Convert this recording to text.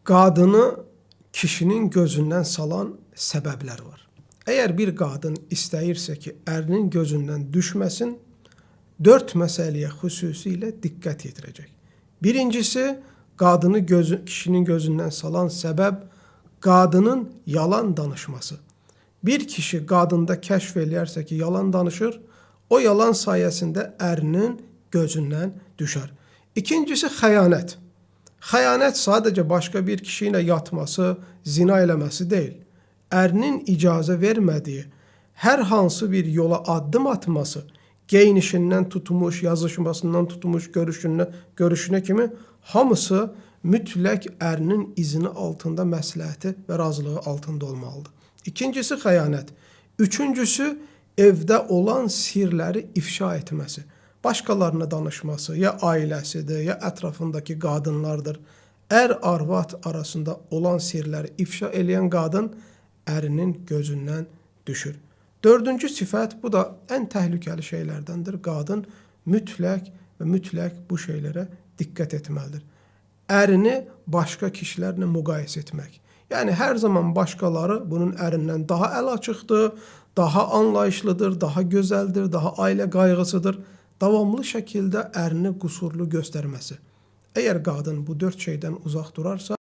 qadını kişinin gözündən salan səbəblər var. Əgər bir qadın istəyirsə ki, ərinin gözündən düşməsin, 4 məsələyə xüsusilə diqqət yetirəcək. Birincisi, qadını kişinin gözündən salan səbəb qadının yalan danışması. Bir kişi qadında kəşf eləyərsə ki, yalan danışır, o yalan sayəsində ərinin gözündən düşər. İkincisi, xəyanət. Xəyanət sadəcə başqa bir kişi ilə yatması, zina eləməsi deyil. Ərinin icazə vermədiyi hər hansı bir yola addım atması, geyinişindən tutmuş, yazışmasından tutmuş, görüşünə kimi hamısı mütləq ərinin izni altında, məsləhəti və razılığı altında olmalıdır. İkincisi, xəyanət. Üçüncüsü, evdə olan sirləri ifşa etməsi. Başqalarına danışması, ya ailəsidir, ya ətrafındakı qadınlardır. Ər-arvad arasında olan sirləri ifşa eləyən qadın ərinin gözündən düşür. Dördüncü sifət, bu da ən təhlükəli şeylərdəndir. Qadın mütləq və mütləq bu şeylərə diqqət etməlidir. Ərini başqa kişilərlə müqayisə etmək. Yəni, hər zaman başqaları bunun ərindən daha əl açıqdır, daha anlayışlıdır, daha gözəldir, daha ailə qayğısıdır. Davamlı şəkildə ərini qüsurlu göstərməsi. Əgər qadın bu 4 şeydən uzaq durarsa,